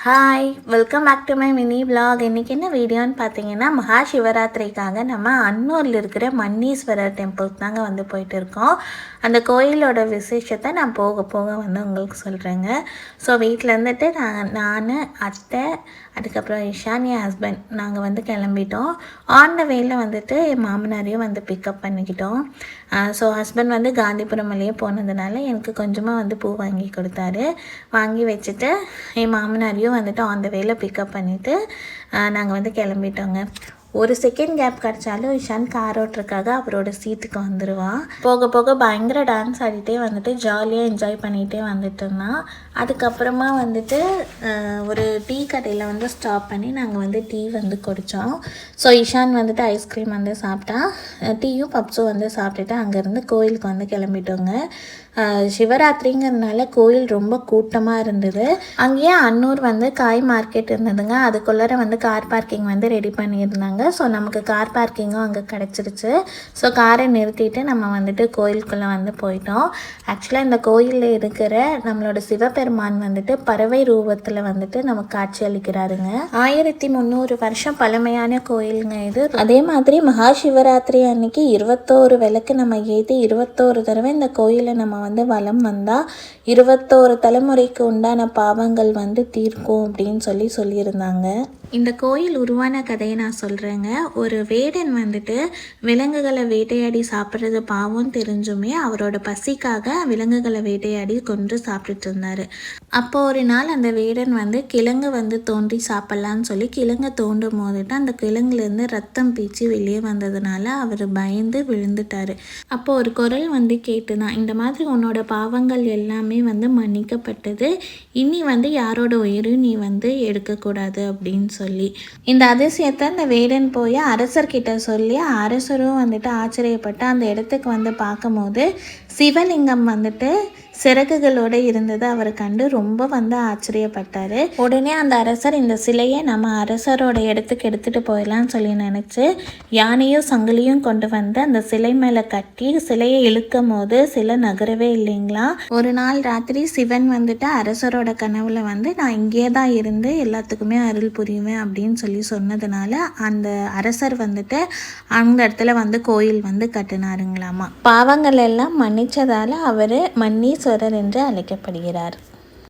Hi, welcome back to my mini vlog. இன்றைக்கி என்ன வீடியோன்னு பார்த்தீங்கன்னா, மகா சிவராத்திரிக்காக நம்ம அன்னூரில் இருக்கிற மன்னீஸ்வரர் டெம்பிளுக்கு தாங்க வந்து போயிட்டு இருக்கோம். அந்த கோயிலோட விசேஷத்தை நான் போக போக வந்து உங்களுக்கு சொல்கிறேங்க. ஸோ வீட்டில் இருந்துட்டு நான் அத்தை, அதுக்கப்புறம் இஷான், என் ஹஸ்பண்ட் நாங்கள் வந்து கிளம்பிட்டோம். ஆன் த வேயில் வந்துட்டு என் மாமனாரையும் வந்து பிக்கப் பண்ணிக்கிட்டோம். ஸோ ஹஸ்பண்ட் வந்து காந்திபுரம் வழியே போனதுனால எனக்கு கொஞ்சமாக வந்து பூ வாங்கி கொடுத்தாரு. வாங்கி வச்சுட்டு என் மாமனாரையும் வந்துட்டு ஆன் த வேயில் பிக்கப் பண்ணிவிட்டு நாங்கள் வந்து கிளம்பிட்டோங்க. ஒரு செகண்ட் கேப் கிடச்சாலும் இஷான் கார் ஓட்டுறதுக்காக அவரோட சீட்டுக்கு வந்துடுவான். போக போக பயங்கர டான்ஸ் ஆடிட்டே வந்துட்டு ஜாலியாக என்ஜாய் பண்ணிகிட்டே வந்துட்டு இருந்தான். அதுக்கப்புறமா வந்துட்டு ஒரு டீ கடையில் வந்து ஸ்டாப் பண்ணி நாங்கள் வந்து டீ வந்து குடித்தோம். ஸோ இஷான் வந்துட்டு ஐஸ்கிரீம் வந்து சாப்பிட்டான். டீயும் பப்ஸும் வந்து சாப்பிட்டுட்டு அங்கேருந்து கோயிலுக்கு வந்து கிளம்பிட்டோங்க. சிவராத்திரிங்கிறதுனால கோயில் ரொம்ப கூட்டமாக இருந்தது. அங்கேயே அன்னூர் வந்து காய் மார்க்கெட் இருந்ததுங்க. அதுக்குள்ளே வந்து கார் பார்க்கிங் வந்து ரெடி பண்ணியிருந்தாங்க. ஸோ நமக்கு கார் பார்க்கிங்கும் அங்கே கிடச்சிருச்சு. ஸோ காரை நிறுத்திட்டு நம்ம வந்துட்டு கோயிலுக்குள்ளே வந்து போயிட்டோம். ஆக்சுவலாக இந்த கோயிலில் இருக்கிற நம்மளோட சிவபெருமான் வந்துட்டு பறவை ரூபத்தில் வந்துட்டு நமக்கு காட்சி அளிக்கிறாருங்க. 1300 வருஷம் பழமையான கோயிலுங்க இது. அதே மாதிரி மகா சிவராத்திரி அன்னைக்கு 21 விளக்கு நம்ம ஏற்றி 21 தடவை இந்த கோயிலை நம்ம வந்து வலம் வந்தால் 21 தலைமுறைக்கு உண்டான பாவங்கள் வந்து தீர்க்கும் அப்படின்னு சொல்லியிருந்தாங்க. இந்த கோயில் உருவான கதையை நான் சொல்கிறேங்க. ஒரு வேடன் வந்துட்டு விலங்குகளை வேட்டையாடி சாப்பிட்றது பாவம் தெரிஞ்சுமே அவரோட பசிக்காக விலங்குகளை வேட்டையாடி கொன்று சாப்பிட்டுட்டு இருந்தார். அப்போ ஒரு நாள் அந்த வேடன் வந்து கிழங்கு வந்து தோண்டி சாப்பிட்லான்னு சொல்லி கிழங்கு தோண்டும் போதுட்டு அந்த கிழங்குலேருந்து ரத்தம் பீச்சி வெளியே வந்ததுனால அவர் பயந்து விழுந்துட்டார். அப்போ ஒரு குரல் வந்து கேட்டுதான், இந்த மாதிரி உன்னோட பாவங்கள் எல்லாமே வந்து மன்னிக்கப்பட்டது, இனி வந்து யாரோட உயிரும் நீ வந்து எடுக்கக்கூடாது அப்படின்னு சொல்லி. இந்த அதிசயத்தை அந்த வேடன் போய் அரசர்கிட்ட சொல்லி அரசரும் வந்துட்டு ஆச்சரியப்பட்டு அந்த இடத்துக்கு வந்து பார்க்கும்போது சிவலிங்கம் வந்துட்டு சிறகுகளோடு இருந்தது அவர் கண்டு ரொம்ப வந்து ஆச்சரியப்பட்டார். உடனே அந்த அரசர் இந்த சிலையை நம்ம அரசரோட இடத்துக்கு எடுத்துகிட்டு போயிடலான்னு சொல்லி நினச்சி யானையும் சங்கிலியும் கொண்டு வந்து அந்த சிலை மேலே கட்டி சிலையை இழுக்கும் போது சிலை நகரவே இல்லைங்களா. ஒரு நாள் ராத்திரி சிவன் வந்துட்டு அரசரோட கனவுல வந்து நான் இங்கே தான் இருந்து எல்லாத்துக்குமே அருள் புரிவேன் அப்படின்னு சொல்லி சொன்னதுனால அந்த அரசர் வந்துட்டு அந்த இடத்துல வந்து கோயில் வந்து கட்டினாருங்களாமா. பாவங்கள் எல்லாம் மன்னிச்சதால அவர் மன்னீஸ்வரர் என்று அழைக்கப்படுகிறார்.